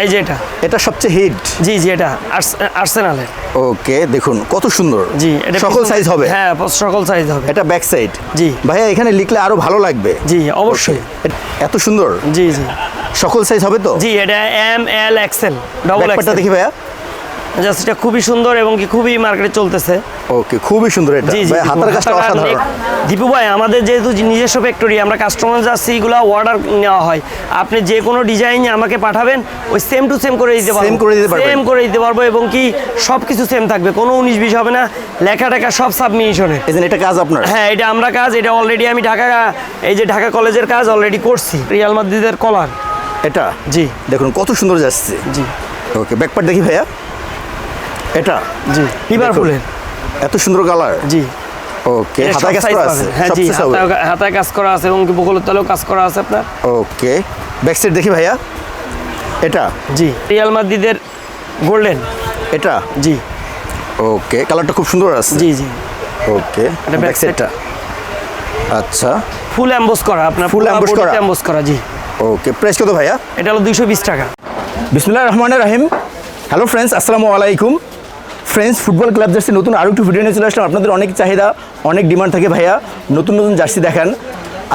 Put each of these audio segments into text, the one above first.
এই যে এটা এটা সবচেয়ে হিট। জি জি, এটা আর্সেনালের। ওকে, দেখুন কত সুন্দর। জি, এটা সকল সাইজ হবে? হ্যাঁ, সকল সাইজ হবে। এটা ব্যাক সাইড? জি ভাইয়া, এখানে লিখলে আরো ভালো লাগবে। জি অবশ্যই। এত সুন্দর। জি জি, সকল সাইজ হবে তো? জি, এটা এম এল এক্সেল ডবল ব্যাকপ্যাকটা দেখি ভাইয়া। জাস্ট এটা খুবই সুন্দর এবং কি খুবই মার্কেটে চলতেছে। ওকে, খুবই সুন্দর এটা। জি জি, ভাই হাতার কাজটা অসাধারণ। দীপু ভাই, আমাদের যেহেতু নিজস্ব ফ্যাক্টরি, আমরা কাস্টমার জার্সিগুলো অর্ডার নেওয়া হয়। আপনি যে কোনো ডিজাইন আমাকে পাঠাবেন, ওই সেম টু সেম করে দিতে পারবো। সেম করে দিতে পারবেন? সেম করে দিতে পারবো এবং কি সব কিছু সেম থাকবে, কোনো 19-20 হবে না। লেখা টেখা সব সাবমিশনে। এটা কাজ আপনার? হ্যাঁ, এটা আমরা কাজ। এটা অলরেডি আমি ঢাকা কলেজের কাজ অলরেডি করছি। রিয়াল মাদ্রিদের কলার এটা। জি, দেখুন কত সুন্দর যাচ্ছে। জি ওকে, ব্যাকপার্ট দেখি ভাইয়া। এটা জি, লিভারপুলের। এত সুন্দর কালার। জি, ওকে, হাতায় কাজ করা আছে? হ্যাঁ জি, হাতায় কাজ করা আছে এবং কি বগলের তলেও কাজ করা আছে আপনার। ওকে, ব্যাক সাইড দেখি ভাইয়া। এটা। জি, রিয়াল মাদ্রিদের গোল্ডেন। এটা। জি। ওকে, কালারটা খুব সুন্দর আছে। জি জি। ওকে, এটা ব্যাক সাইডটা। আচ্ছা, ফুল এমবোস করা আপনার। ফুল এমবোস করা। জি। ওকে, প্রাইস কত ভাইয়া? এটা হলো 220 টাকা। বিসমিল্লাহির রহমানির রহিম। হ্যালো ফ্রেন্ডস, আসসালামু আলাইকুম। ফ্রেন্ডস, ফুটবল ক্লাব জার্সি নতুন আরও একটু ভিডিও নিয়ে চলে আসলাম। আপনাদের অনেক চাহিদা, অনেক ডিমান্ড থাকে ভাইয়া নতুন নতুন জার্সি দেখান।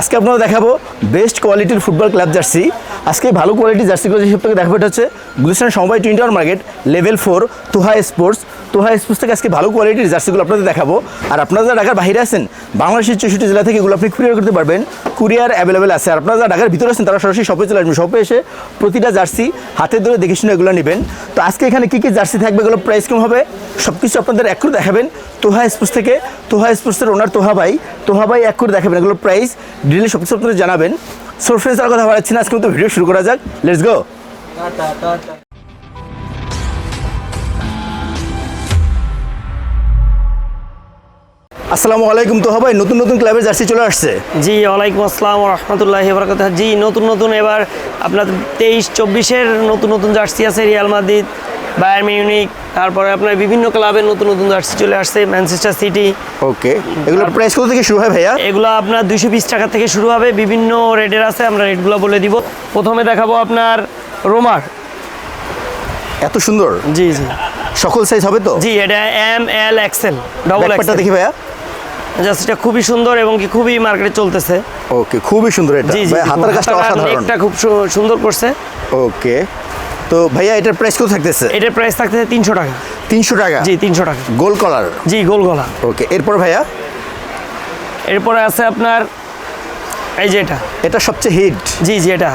আজকে আপনারা দেখাবো বেস্ট কোয়ালিটির ফুটবল ক্লাব জার্সি। আজকে ভালো কোয়ালিটির জার্সিগুলো যেসব থেকে দেখাবো, এটা হচ্ছে গুলিস্তান সমবায় twin tower market level 4 Toha sports থেকে আজকে ভালো কোয়ালিটির জার্সিগুলো আপনাদের দেখাবো। আর আপনারা যারা ঢাকার বাইরে আছেন, বাংলাদেশের 64 জেলা থেকে এগুলো আপনি কুরিয়ার করতে পারবেন। কুরিয়ার অ্যাভেলেবেল আছে। আর আপনারা যারা ঢাকার ভিতরে আছেন, তারা সরাসরি শপে চলে আসবেন। শপে এসে প্রতিটা জার্সি হাতে ধরে দেখে শুনে এগুলো নেবেন। তো আজকে এখানে কী কী জার্সি থাকবে, এগুলো প্রাইস কম হবে, সব কিছু আপনাদের এক করে দেখাবেন। তোহা স্পোর্টসের ওনার তোহা ভাই এক করে দেখাবেন। এগুলো প্রাইস ডিটেইলে সব কিছু আপনাদের জানাবেন। সো ফ্রেন্ডস, আর কথা বাড়াচ্ছি না, আজকে তো ভিডিও শুরু করা যাক। Let's go. আসসালামু আলাইকুম। তো ভাই, নতুন নতুন ক্লাবের জার্সি চলে আসছে। জি, ওয়ালাইকুম আসসালাম ওয়া রাহমাতুল্লাহি ওয়া বারাকাতুহু। জি, নতুন এবার আপনার 23-24-এর নতুন জার্সি আছে। রিয়াল মাদ্রিদ, বায়ার্ন মিউনিক, তারপরে আপনার বিভিন্ন ক্লাবের নতুন জার্সি চলে আসছে। Manchester city. ওকে, এগুলো প্রাইস কত থেকে শুরু হয় ভাইয়া? এগুলো আপনার 220 টাকা থেকে শুরু হবে। বিভিন্ন রেটের আছে, আমরা রেটগুলো বলে দিব। প্রথমে দেখাবো আপনার রোমার। এত সুন্দর। জি জি, সকল সাইজ হবে তো? জি, এটা M L XL double XL দেখি ভাইয়া। জাস্ট এটা খুবই সুন্দর এবং কি খুবই মার্কেটে চলতেছে। ওকে, খুবই সুন্দর এটা। জি জি, ভাই হাতার কাজটা অসাধারণ। এটা খুব সুন্দর করছে। ওকে, তো ভাইয়া এটার প্রাইস কত থাকতেছে? এটার প্রাইস থাকতেছে 300 টাকা। 300 টাকা? জি, 300 টাকা। গোল কলার? জি, গোল গলা। ওকে, এরপর ভাইয়া? এরপরে আছে আপনার এই যে এটা সবচেয়ে হিট। জি জি, এটা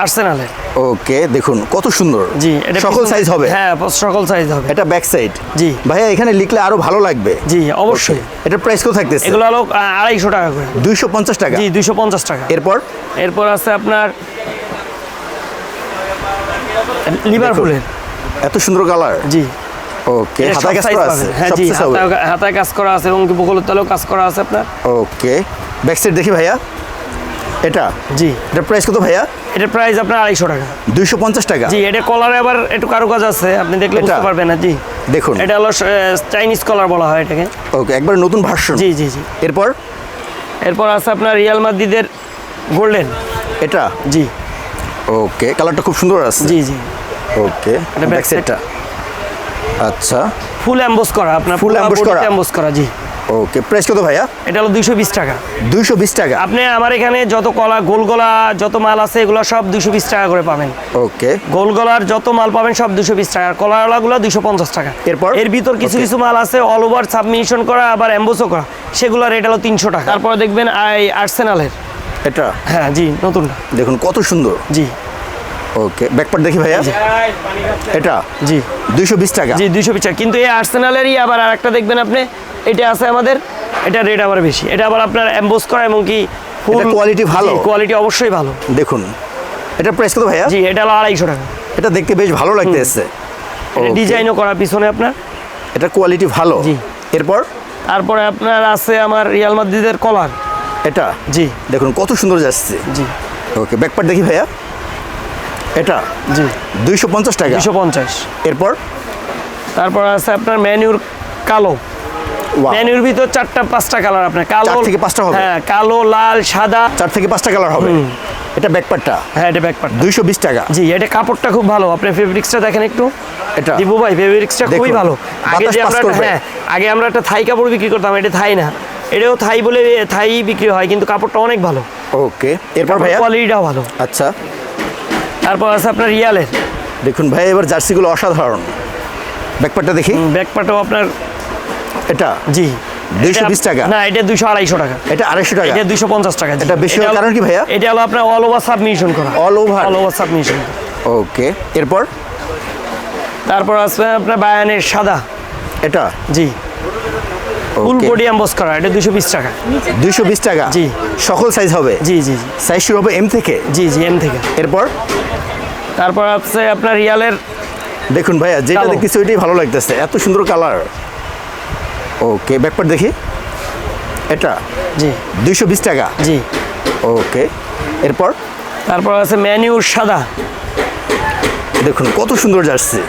আর্সেনালের। ওকে, দেখুন কত সুন্দর। জি, এটা সকল সাইজ হবে? হ্যাঁ, সকল সাইজ হবে। এটা ব্যাক সাইড? জি। ভাইয়া এখানে লিখলে আরো ভালো লাগবে। জি অবশ্যই। এটার প্রাইস কত থাকতেছে? এগুলো হলো 250 টাকা করে। 250 টাকা? জি, 250 টাকা। এরপর আছে আপনার লিভারপুলের। এত সুন্দর কালার। জি। ওকে, হাতায় কাজ করা আছে? হ্যাঁ জি, হাতায় কাজ করা আছে এবং বগলের তলেও কাজ করা আছে আপনার। ওকে, ব্যাক সাইড দেখি ভাইয়া। এটা। জি। এটার প্রাইস কত ভাইয়া? এটার প্রাইস আপনার 250 টাকা। 250 টাকা? জি। এটা কলারে আবার একটু কারুকাজ আছে, আপনি দেখলে বুঝতে পারবেন না। জি, দেখুন এটা হলো চাইনিজ কলার বলা হয় এটাকে। ওকে, একবার নতুন ভার্সন। জি জি জি। এরপর আছে আপনার রিয়াল মাদ্রিদের গোল্ডেন। এটা? জি। ওকে, কালারটা খুব সুন্দর আছে। জি জি। ওকে, এটা ব্যাক সাইডটা। আচ্ছা, ফুল এমবোস করা আপনার। ফুল এমবোস করা। জি। ওকে, প্রাইস কত ভাইয়া? এটা হলো 220 টাকা। 220 টাকা? আপনি আমার এখানে যত গোল গলা যত মাল আছে, এগুলো সব 220 টাকা করে পাবেন। ওকে, গোল গলার যত মাল পাবেন সব 220 টাকা। কলারওয়ালাগুলো 250 টাকা। এর ভিতর কিছু মাল আছে অল ওভার সাবমিশন করা, আবার এমবোসও করা, সেগুলো রেট হলো 300 টাকা। তারপরে দেখবেন আর্সেনালের। এটা? হ্যাঁ জি, নতুনটা। দেখুন কত সুন্দর। জি। ওকে, ব্যাকপার্ট দেখি ভাইয়া। এটা? জি, 220 টাকা? জি, 220 টাকা। কিন্তু এই আর্সেনালেরই আবার আরেকটা দেখবেন আপনি, এটা আছে আমাদের, এটা রেট আবার বেশি। এটা আবার আপনার এমবোস করা এবং কি ফুল কোয়ালিটি ভালো? কোয়ালিটি অবশ্যই ভালো। দেখুন এটার প্রাইস কত ভাইয়া? জি, এটা হলো 250 টাকা। এটা দেখতে বেশ ভালো লাগতেছে। এটা ডিজাইনও করা পিছনে আপনার। এটা কোয়ালিটি ভালো। জি। তারপরে আপনার আছে আমার রিয়াল মাদ্রিদের কলার। এটা? জি। দেখুন কত সুন্দর যাচ্ছে। জি। ওকে, ব্যাকপার্ট দেখি ভাইয়া। এটা? জি, 250 টাকা? 250। তারপর আছে আপনার ম্যানুর কালো। ম্যানুর ভিতর 4-5টা কালার আপনার। কালো 4 থেকে 5টা হবে? হ্যাঁ, কালো, লাল, সাদা। 4 থেকে 5টা কালার হবে? এটা ব্যাকপার্টটা হ্যাঁ এটা ব্যাক পার্ট। 220 টাকা। জি এটা কাপড়টা খুব ভালো, আপনি ফেব্রিক্সটা দেখেন একটু। এটা দিবু ভাই ফেব্রিক্সটা খুবই দেখুন, ভালো। আগে বাতাস যে পাস আমরা করবে। হ্যাঁ আগে আমরা একটা থাই কাপড় বিক্রি করতাম, এটা থাই না, এটাও থাই বলে থাই বিক্রি হয়, কিন্তু কাপড়টা অনেক ভালো, ওকে। এরপর ভাইয়া কোয়ালিটিটাও ভালো। আচ্ছা তারপর আছে আপনার রিয়ালের দেখুন ভাই, এবার জার্সিগুলো অসাধারণ। ব্যাকপার্টটা দেখি, ব্যাক পার্টও আপনার এটা জি 220 টাকা। না এটা 200-250 টাকা। এটা 250 টাকা। এটা 250 টাকা। জি। এটা বেশি হওয়ার হলো- কারণ কি ভাইয়া? এটা হলো আপনার অল ওভার সাবমিশন করা। All over, all over submission. Okay. এরপর তারপর আছে আপনার বায়ানের সাদা, এটা জি ফুল ওকে বডি এমবস করা, এটা 220 টাকা। 220 টাকা। জি। সকল সাইজ হবে? জি জি জি সাইজ শুরু হবে এম থেকে? জি জি এম থেকে। এরপর তারপর আছে আপনার রিয়ালের দেখুন ভাইয়া, যেটা কালো। দেখতেছি ওইটাই ভালো লাগতেছে, এত সুন্দর কালার। ওকে, ব্যাকপার্ট দেখি, এটা জি 220 টাকা। জি। ওকে। এরপর তারপর আছে ম্যানিউর সাদা, দেখুন কত সুন্দর জার্সি,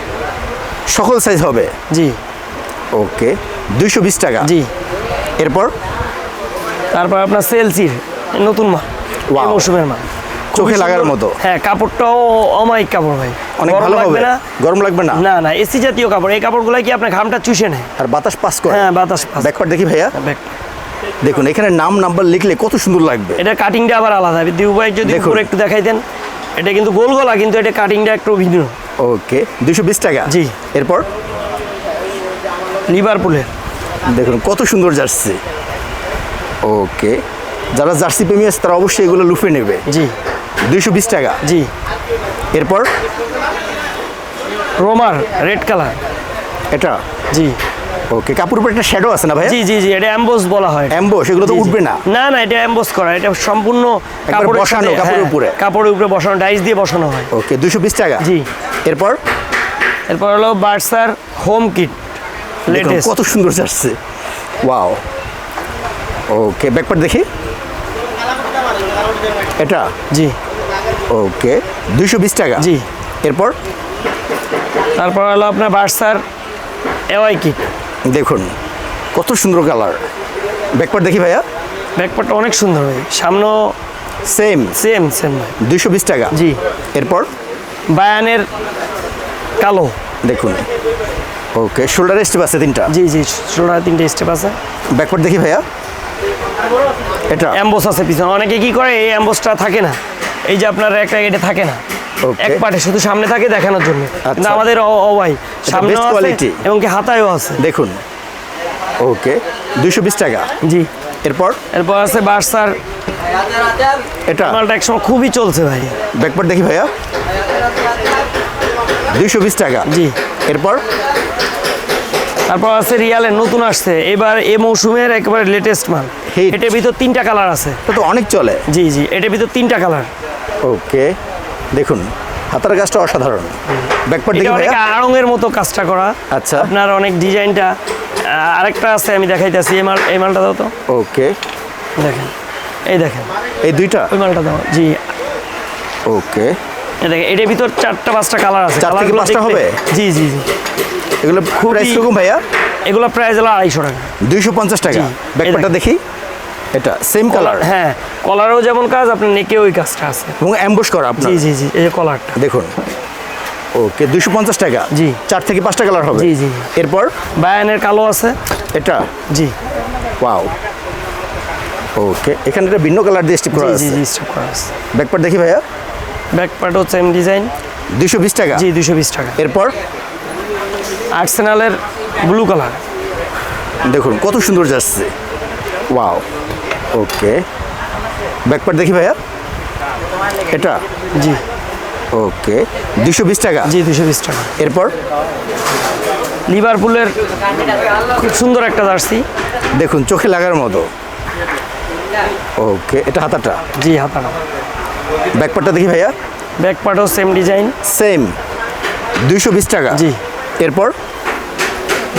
সকল সাইজ হবে। জি ওকে, 220 টাকা। জি। এরপর তারপর আপনার সেলসির নতুন মাল, Wow. এই মৌসুমের মাল, চোখে খুবই লাগার সুন্দর। মতো। হ্যাঁ কাপড়টাও অমায়িক কাপড় ভাই, অনেক গরম ভালো লাগবে হবে, না। গরম লাগবে না, না না এসি জাতীয় কাপড়, এই কাপড়গুলো কি আপনার ঘামটা চুষে নেয়। আর বাতাস পাস করে। হ্যাঁ বাতাস পাস। ব্যাকপার্ট দেখি ভাইয়া, ব্যাক। দেখুন এখানে নাম নাম্বার লিখলে কত সুন্দর লাগবে। এটা কাটিংটা আবার আলাদা, দিউ ভাই যদি দেখুন। উপরে একটু দেখাইতেন, এটা কিন্তু গোল গলা, কিন্তু এটা কাটিংটা একটু ভিন্ন। ওকে, 220 টাকা। জি। এরপর লিভারপুলের, দেখুন কত সুন্দর জার্সি। ওকে, যারা জার্সি প্রেমী আছে তারা অবশ্যই এগুলো লুফে নেবে। জি 220 টাকা। জি। এরপর রোমার রেড কালার, এটা জি ওকে, কাপড় উপর একটা শ্যাডো আছে না ভাইয়া? জি জি জি এটা অ্যাম্বোস বলা হয়। অ্যাম্বো, সেগুলো তো জি, জি। উঠবে না। না না এটা অ্যাম্বোস করা, এটা সম্পূর্ণ একবারে কাপড়ের বসানো, সাথে- কাপড়ের হ্যাঁ, উপরে। কাপড়ের উপরে বসানো, ডাইস দিয়ে বসানো হয়। ওকে, 220 টাকা। জি। এরপর এরপর হলো বার্সার হোম কিট দেখুন লেটেস্ট, কত সুন্দর জার্সি, ওয়াও। ওকে, ব্যাকপার্ট দেখি, এটা জি ওকে 220 টাকা। জি। এরপর তারপর হলো আপনার বার্সার এওয়াই কিট, দেখুন কত সুন্দর কালার। ব্যাকপার্ট দেখি ভাইয়া, ব্যাকপার্টটা অনেক সুন্দর ভাই, সামনে সেম সেম সেম ভাই। 220 টাকা। জি। এরপর বায়ানের কালো, দেখুন ওকে, শোল্ডার স্টেপ আছে 3টা। জি জি শোল্ডার 3টে স্টেপ আছে, ব্যাকপার্ট দেখি ভাইয়া, এটা অ্যাম্বোস আছে পিছনে। অনেকে কি করে এই অ্যাম্বোসটা থাকে না, এই যে আপনার একটা এটা থাকে না, Okay. এক পাটে শুধু সামনে থাকে দেখানোর জন্য, কিন্তু আচ্ছা। আমাদের ভাই সামনে best quality। এবং কি হাতায়ও আছে। দেখুন ওকে, 220 টাকা। জি। এরপর এরপর আছে বার্সার এটা মালটা একসময় খুবই চলছে ভাই, ব্যাকপার্ট দেখি ভাইয়া, 220 টাকা। জি। এরপর তারপর আছে রিয়ালের নতুন আসছে এবার এই মৌসুমের একেবারে লেটেস্ট মাল, Hit। এটার ভিতর 3টা কালার আছে। এটা তো অনেক চলে। জি জি এটার ভিতর 3টা কালার, ওকে, দেখুন হাতার কাজটা অসাধারণ। ব্যাকপার্ট এটা দেখি অনেক ভাইয়া, আড়ঙের মতো কাজটা করা। আচ্ছা। আপনার অনেক ডিজাইনটা আরেকটা আছে, আমি দেখাইতেছি। এই মালটা দাও তো, ওকে, দেখেন এই দেখেন এই দুইটা। ওই মালটা দাও। জি ওকে, এই দেখেন এটার ভিতর 4টা-5টা কালার আছে। 4 থেকে কালারগুলো 5টা দেখলে- হবে? জি জি জি। এগুলো প্রাইস কিরকম ভাইয়া? এগুলো প্রাইস হলো 250 টাকা। 250 টাকা। জি, ব্যাকপার্টটা দেখি, এটা সেম কালার হ্যাঁ কলারও যেমন কাজ, আপনার নেকে ওই কাজটা আছে। এবং অ্যাম্বুশ করা আপনার। জি জি জি এই যে কলারটা, দেখুন ওকে, 250 টাকা। জি। 4 থেকে 5টা কালার হবে। জি, জি। এরপর বায়ানের কালো আছে। এটা জি ওয়াও। ওকে, এখানে একটা ভিন্ন কালার দিয়ে স্টিপ করা জি জি আছে। জি স্টক করা আছে। ব্যাকপার্ট দেখি ভাইয়া, ব্যাক পার্টও সেম ডিজাইন। 220 টাকা। জি 220 টাকা। এরপর আর্সেনালের ব্লু কালার, দেখুন কত সুন্দর যাচ্ছে, ওয়াও। ওকে, ব্যাকপার্ট দেখি ভাইয়া, এটা জি ওকে 220 টাকা। জি 220 টাকা। এরপর লিভারপুলের খুব সুন্দর একটা জার্সি, দেখুন চোখে লাগার মতো। ওকে, এটা হাতাটা। জি হাতানো। ব্যাকপার্টটা দেখি ভাইয়া, ব্যাক পার্টও সেম ডিজাইন। সেম 220 টাকা। জি। এরপর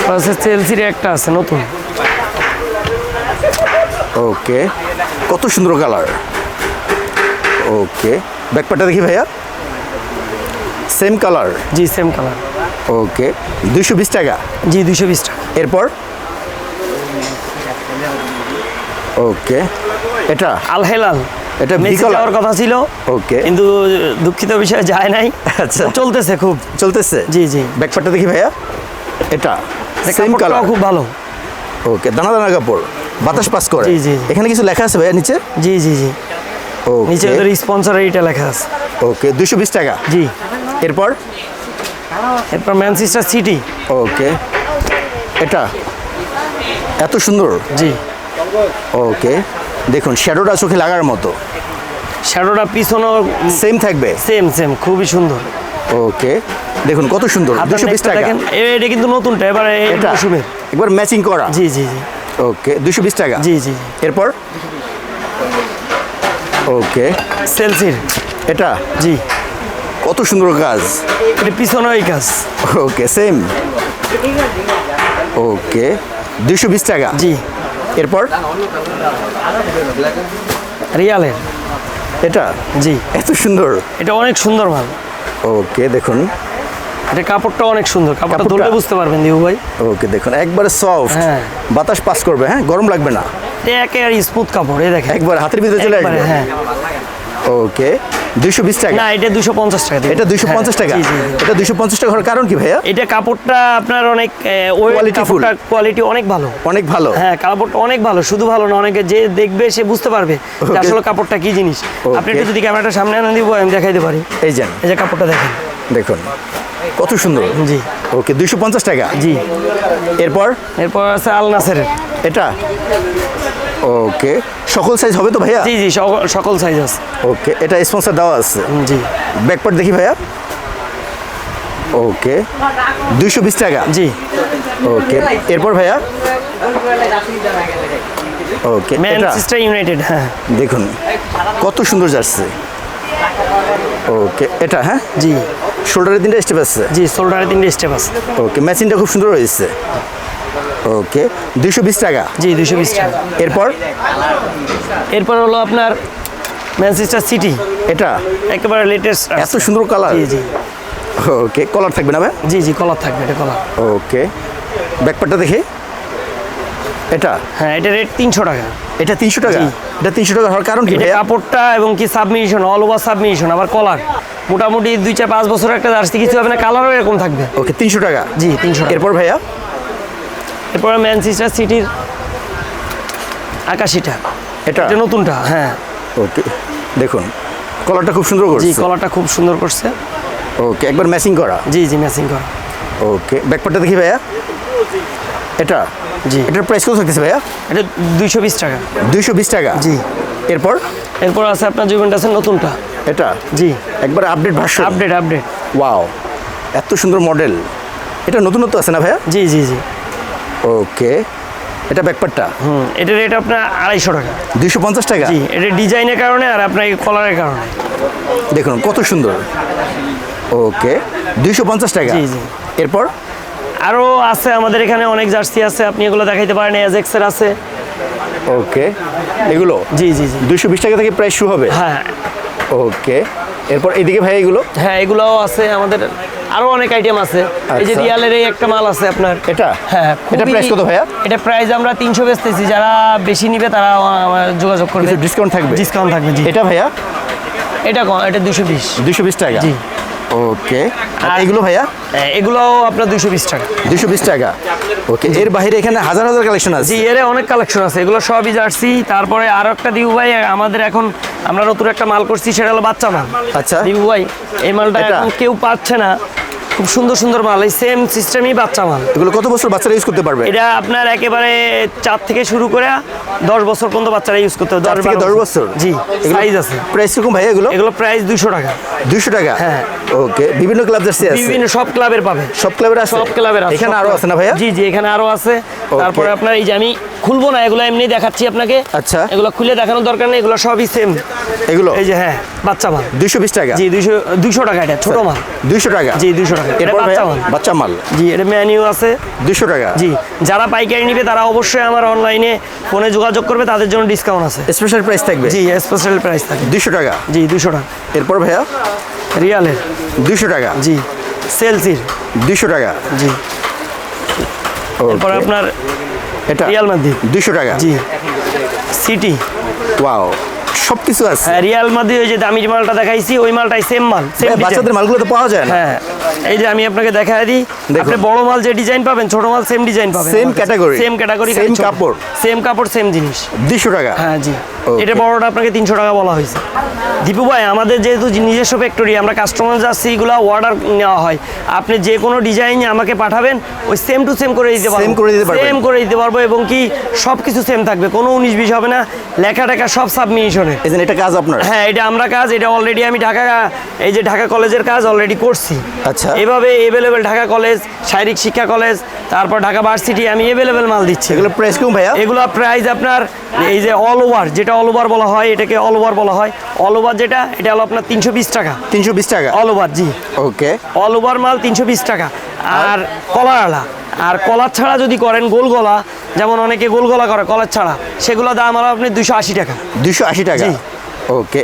প্লাস চেলসির একটা আছে নতুন। ওকে, কত সুন্দর কালার। ওকে, ব্যাকপার্টটা দেখি ভাইয়া, সেম কালার। জি সেম কালার। ওকে, 220 টাকা। জি 220 টাকা। এরপর ওকে, এটা আল হেলাল এটা মেসি বিকলার। যাওয়ার কথা ছিল, ওকে কিন্তু দুঃখিত বিষয় যায় নাই। আচ্ছা। চলতেছে খুব। চলতেছে। জি, জি। ব্যাকপার্টটা দেখি ভাইয়া, এটা সেম কাপড়টাও কালার। খুব ভালো। ওকে, দানা দানা কাপড়, বাতাস পাস করে। জি, জি, জি। এখানে কিছু লেখা আছে ভাইয়া নিচে? জি, জি, জি। নিচে ওকে ওদের স্পন্সর এইটা লেখা আছে। ওকে, 220 টাকা। জি। এরপর এরপর ম্যানচেস্টার সিটি। ওকে, এটা এত সুন্দর। জি। ওকে, দেখুন শ্যাডোটা চোখে লাগার মতো। শ্যাডোটা পিছনও সেম থাকবে। সেম সেম, খুবই সুন্দর। ওকে, দেখুন কত সুন্দর। হাতের 220 নেকটা টাকা। দেখেন, এটা কিন্তু নতুনটা, এবারে এটা মৌসুমের। একবার ম্যাচিং করা। জি, জি, জি। ওকে, 220 টাকা। জি, জি, জি। এরপর ওকে, সেলসির। এটা জি। কত সুন্দর কাজ। এটা পিছনেও এই কাজ। ওকে, সেম। ওকে, 220 টাকা। জি। এরপর রিয়ালের। এটা জি। এত সুন্দর। এটা অনেক সুন্দর মাল। ওকে, দেখুন। এটা কাপড়টা অনেক সুন্দর, কাপড়টা কাপড়টা? ধরলে বুঝতে পারবেন দিবু ভাই। ওকে, দেখুন একবারে সফট। হ্যাঁ। বাতাস পাস করবে, হ্যাঁ, গরম লাগবে না। এটা একেবারে স্মুথ কাপড়, এই দেখেন। একবার হাতের ভিতরে চলে একবারে, আসবে। হ্যাঁ। ওকে, 220 টাকা। না, এটা 250 টাকা দিয়ে। এটা 250 টাকা। জি, জি, জি। এটা 250 টাকা হওয়ার কারণ কি ভাইয়া? এটা কাপড়টা আপনার অনেক Qualityful। কোয়ালিটি অনেক ভালো। অনেক ভালো। হ্যাঁ, কাপড়টা অনেক ভালো, শুধু ভালো না, অনেকে যে দেখবে সে বুঝতে পারবে যে Okay. আসলে কাপড়টা কি জিনিস। আপনি একটু যদি ক্যামেরাটা সামনে আনেন দিব, আমি দেখাইতে পারি। এই যান, এই যে কাপড়টা দেখেন। দেখুন কত সুন্দর। জি। ওকে, 250 টাকা। জি। এরপর এরপর আছে আল নাসেরের। এটা ওকে, সকল সাইজ হবে তো ভাইয়া? জি, জি, সকল সাইজ আছে। ওকে, এটা স্পন্সর দেওয়া আছে। জি। ব্যাকপার্ট দেখি ভাইয়া। ওকে, 220 টাকা। জি। ওকে, এরপর ভাইয়া। ওকে, এটা ম্যানচেস্টার ইউনাইটেড। হ্যাঁ। দেখুন কত সুন্দর জার্সি। ওকে, এটা হ্যাঁ, জি। শোল্ডারের 3টা স্টেপ আছে। জি, শোল্ডারে 3টে স্টেপ আছে। ওকে, ম্যাচিংটা খুব সুন্দর হয়েছে। ওকে, 220 টাকা। জি, 220 টাকা। এরপর এরপর হলো আপনার ম্যানচেস্টার সিটি, এটা একেবারে লেটেস্ট। এত সুন্দর কালার। জি, জি। ওকে, কলার থাকবে না ভাই? জি, জি, কলার থাকবে, এটা কলার। ওকে, ব্যাকপার্টটা দেখি। এটা হ্যাঁ, এটা রেট 300 টাকা। এটা 300 টাকা। জি। এটা 300 টাকা হওয়ার কারণ কি এটা ভাইয়া? কাপড়টা এবং কি সাবমিশন, অল ওভার সাবমিশন, আবার কলার। মোটামুটি 2-4-5 বছর একটা জার্সি কিছু হবে না, কালারও এরকম থাকবে। ওকে, 300 টাকা। জি, 300 টাকা। এরপর ভাইয়া। এরপরে ম্যানচেস্টার সিটির আকাশিটা, এটা এটা নতুনটা। হ্যাঁ। ওকে, দেখুন কলারটা খুব সুন্দর জি, করছে। কলারটা খুব সুন্দর করছে। ওকে, একবার ম্যাচিং করা। জি, জি, ম্যাচিং করা। ওকে, ব্যাকপার্টটা দেখি ভাইয়া। এটা জি। এটার প্রাইস কত থাকতেছে ভাইয়া? এটা 220 টাকা। 220 টাকা। জি। এরপর এরপর আছে আপনার জুভেন্টাসের নতুনটা। এটা জি। একবার update version. Update, update. Wow, এত সুন্দর মডেল। এটা নতুনত্ব আছে না ভাইয়া? জি, জি, জি। ওকে, এটা ব্যাকপার্টটা এটা রেট আপনার 250 টাকা। 250 টাকা। জি, এটা ডিজাইনের কারণে আর আপনার এই কলারের কারণে। দেখুন কত সুন্দর। ওকে, 250 টাকা। জি, জি। এরপর আরও আছে আমাদের এখানে অনেক জার্সি আছে, আপনি এগুলো দেখাইতে পারেন। এজেক্সের আছে। ওকে, এগুলো জি, জি, জি। 220 টাকা থেকে প্রাইস শুরু হবে। হ্যাঁ, ওকে, এরপর এইদিকে ভাই এগুলো। হ্যাঁ, এগুলোও আছে আমাদের। আরও অনেক আইটেম আছে। এই যে আচ্ছা। রিয়ালের এই একটা মাল আছে আপনার। এটা হ্যাঁ, এটা খুবই- প্রাইস কত ভাইয়া? এটা প্রাইস আমরা 300 বেচতেছি। যারা বেশি নিবে তারা আমার যোগাযোগ করবে। কিছু ডিসকাউন্ট থাকবে? ডিসকাউন্ট থাকবে। জি। এটা ভাইয়া এটা 220। 220 টাকা। জি। ওকে, আর আর- এগুলো ভাইয়া এগুলোও আপনার 220 টাকা। 220 টাকা। ওকে, এর বাইরে এখানে হাজার হাজার কালেকশন আছে। জি, এর অনেক কালেকশন আছে। এগুলো সবই জার্সি। তারপরে আরো একটা দিবু ভাই, আমাদের এখন আমরা নতুন একটা মাল করছি, সেটা হলো বাচ্চা মাল। আচ্ছা। দিবু ভাই, এই মালটা এটা? এখন কেউ পাচ্ছে না। খুব সুন্দর সুন্দর মাল, এই সেম সিস্টেমই বাচ্চা মাল। এগুলো কত বছর বাচ্চারা ইউজ করতে পারবে? এটা আপনার একেবারে 4 থেকে শুরু করে 10 বছর পর্যন্ত বাচ্চারা ইউজ করতে হবে। 4 থেকে 10 বছর? জি, সাইজ আছে। প্রাইস কিরকম ভাইয়া এগুলো? এগুলো প্রাইস 200 টাকা। 200 টাকা। হ্যাঁ। ওকে, বিভিন্ন ক্লাব জার্সি আছে। বিভিন্ন সব ক্লাবের পাবে। সব ক্লাবের আছে? সব ক্লাবের আছে। এখানে সব আরো ক্লাব। আছে না ভাইয়া? জি, জি, এখানে আরো আছে। তারপরে আপনার এই যে আমি খুলবো না, এগুলো এমনি দেখাচ্ছি আপনাকে। আচ্ছা। এগুলো খুলে দেখানোর দরকার নেই, এগুলো সবই সেম। এগুলো এই যে হ্যাঁ, বাচ্চা মাল। 220 টাকা। জি, 200 টাকা। এটা ছোট মাল। 200 টাকা। জি, 200 টাকা। এটা এরপর বাচ্চা ভাইয়া মাল। বাচ্চা মাল জি, এটা মেনু আছে। 200 টাকা। জি, যারা পাইকারি নিবে তারা অবশ্যই আমার অনলাইনে ফোনে যোগাযোগ করবে, তাদের জন্য ডিসকাউন্ট আছে। স্পেশাল প্রাইস থাকবে। জি, স্পেশাল প্রাইস থাকে। 200 টাকা। জি, 200 টাকা। এরপর ভাইয়া রিয়ালের। 200 টাকা। জি, সেলসির। 200 টাকা। জি। এরপরে ওকে, আপনার এটা রিয়াল মাদ্রিদ। 200 টাকা। জি। সিটি। ওয়াও, সব কিছু আছে। হ্যাঁ, রিয়াল মাদ্রিদ ওই যে দামি মালটা দেখাইছি ওই মালটাই সেম মাল, সেম বাচ্চাদের মালগুলো তো পাওয়া যায় না। হ্যাঁ, এই যে আমি আপনাকে দেখাই দিই, দেখুন। আপনি বড় মাল যে ডিজাইন পাবেন ছোট মাল সেম ডিজাইন পাবেন, Same category, same category, same কাপড়। সেম কাপড় সেম জিনিস। 200 টাকা। হ্যাঁ জি, Okay. এটা বড়টা আপনাকে 300 টাকা বলা হয়েছে। দীপু ভাই, আমাদের যেহেতু নিজস্ব ফ্যাক্টরি, আমরা কাস্টমার জার্সিগুলো অর্ডার নেওয়া হয়, আপনি যে কোনো ডিজাইন আমাকে পাঠাবেন, ওই সেম টু সেম করে দিতে পারবো, Same করে দিতে পারবেন। সেম করে দিতে পারবো, এবং কি সব কিছু সেম থাকবে, কোনো 19-20 হবে না, লেখা টেখা সব সাবমিশনে। এই যে এটা কাজ আপনার। হ্যাঁ, এটা আমরা কাজ, এটা অলরেডি আমি এই যে ঢাকা কলেজের কাজ অলরেডি করছি। আচ্ছা। এভাবে এভেলেবেল ঢাকা কলেজ, শারীরিক শিক্ষা কলেজ, তারপর ঢাকা ভার্সিটি, আমি এভেলেবেল মাল দিচ্ছি। এগুলো প্রাইস কম ভাইয়া? এগুলো প্রাইস আপনার এই যে অল ওভার, যেটা অল ওভার বলা হয়, এটাকে অল ওভার বলা হয়। অল ওভার যেটা, এটা হলো আপনার 320 টাকা। 320 টাকা অল ওভার, জি, ওকে। অল ওভার মাল 320 টাকা। আর কলারওয়ালা, আর কলার ছাড়া যদি করেন গোল গলা, যেমন অনেকে গোল গলা করে কলার ছাড়া, সেগুলো দাম হলো আপনি 280 টাকা। 280 টাকা, জি। ওকে।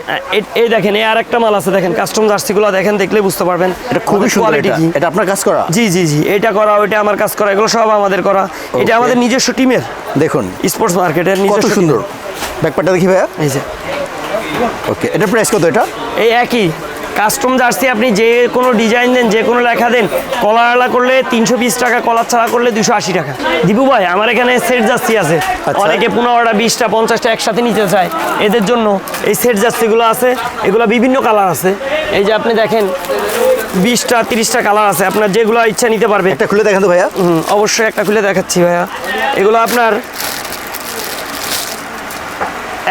এই দেখেন, এই আর একটা মাল আছে, দেখেন কাস্টম জার্সিগুলো দেখেন, দেখলে বুঝতে পারবেন এটা খুবই সুন্দর। কোয়ালিটি এটা কি। এটা আপনার কাজ করা? জি জি জি, এটা করা, ওইটা আমার কাজ করা, এগুলো সব আমাদের করা। এটা Okay. আমাদের নিজস্ব টিমের, দেখুন স্পোর্টস মার্কেটের কত নিজস্ব সুন্দর। ব্যাকপার্টটা দেখি ভাইয়া। এই যে ওকে, এটা প্রাইস কত এটা? এই একই কাস্টম জার্সি, আপনি যে কোনো ডিজাইন দেন, যে কোনো লেখা দেন, কলারওয়ালা করলে 320 টাকা, কলার ছাড়া করলে 280 টাকা। দীপু ভাই, আমার এখানে সেট জার্সি আছে, আচ্ছা। অনেকে 15টা 20টা 50টা একসাথে নিতে চায়, এদের জন্য এই সেট জার্সিগুলো আছে। এগুলো বিভিন্ন কালার আছে, এই যে আপনি দেখেন 20টা 30টা কালার আছে, আপনার যেগুলো ইচ্ছা নিতে পারবে। একটা খুলে দেখেন তো ভাইয়া। অবশ্যই একটা খুলে দেখাচ্ছি ভাইয়া। এগুলো আপনার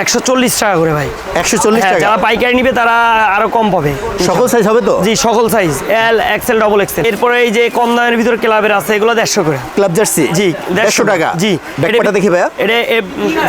140 টাকা করে ভাই। 140 হ্যাঁ, টাকা। যারা পাইকারি নিবে তারা আরো কম পাবে। সকল সাইজ হবে তো? জি, সকল সাইজ, এল, এক্সেল, ডবল এক্সেল। এরপরে এই যে কম দামের ভিতরে ক্লাবের আছে, এগুলো 150 করে। ক্লাব জার্সি জি, 150 টাকা। জি। ব্যাকপার্টটা দেখি ভাইয়া। এটা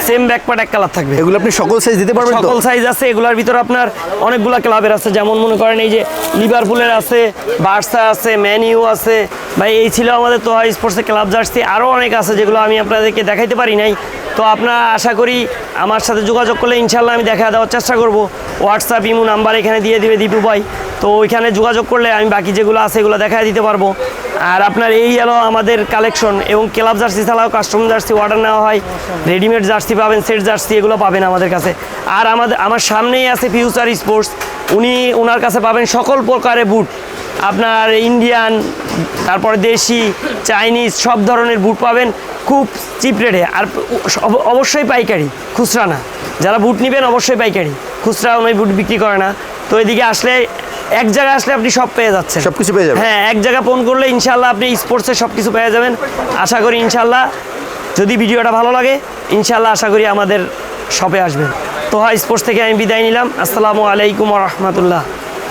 সেম ব্যাকপার্ট, এক কালার থাকবে। এগুলো আপনি সকল সাইজ দিতে পারবেন তো? সকল সাইজ আছে, এগুলোর ভিতরে আপনার অনেকগুলা ক্লাবের আছে, যেমন মনে করেন এই যে লিভারপুলের আছে, বার্সা আছে, ম্যান ইউ আছে। ভাই, এই ছিল আমাদের তোহা স্পোর্টসের ক্লাব জার্সি, আরও অনেক আছে যেগুলো আমি আপনাদেরকে দেখাইতে পারি নাই। তো আপনারা আশা করি আমার সাথে যোগাযোগ করলে ইনশাল্লাহ আমি দেখা দেওয়ার চেষ্টা করব। হোয়াটসঅ্যাপ, ইমো নাম্বার এখানে দিয়ে দিবে দীপু ভাই, তো ওইখানে যোগাযোগ করলে আমি বাকি যেগুলো আছে এগুলো দেখাই দিতে পারবো। আর আপনার এই হলো আমাদের কালেকশন, এবং ক্লাব জার্সি ছাড়াও কাস্টম জার্সি অর্ডার নেওয়া হয়, রেডিমেড জার্সি পাবেন, সেট জার্সি, এগুলো পাবেন আমাদের কাছে। আর আমার সামনেই আছে ফিউচার স্পোর্টস, ওনার কাছে পাবেন সকল প্রকারের বুট, আপনার ইন্ডিয়ান, তারপরে দেশি, চাইনিজ, সব ধরনের বুট পাবেন খুব চিপ রেটে। আর অবশ্যই পাইকারি, খুচরা না। যারা বুট নেবেন অবশ্যই পাইকারি, খুচরা ওই বুট বিক্রি করে না। তো এদিকে আসলে, এক জায়গায় আসলে আপনি সব পেয়ে যাচ্ছেন, সবকিছু পেয়ে যাবেন। হ্যাঁ, এক জায়গায় ফোন করলে ইনশাল্লাহ আপনি স্পোর্টসের সব কিছু পেয়ে যাবেন। আশা করি ইনশাল্লাহ, যদি ভিডিওটা ভালো লাগে ইনশাল্লাহ আশা করি আমাদের শপে আসবেন। তোহা স্পোর্টস থেকে আমি বিদায় নিলাম। আসসালামু আলাইকুম ওয়া রাহমাতুল্লাহ।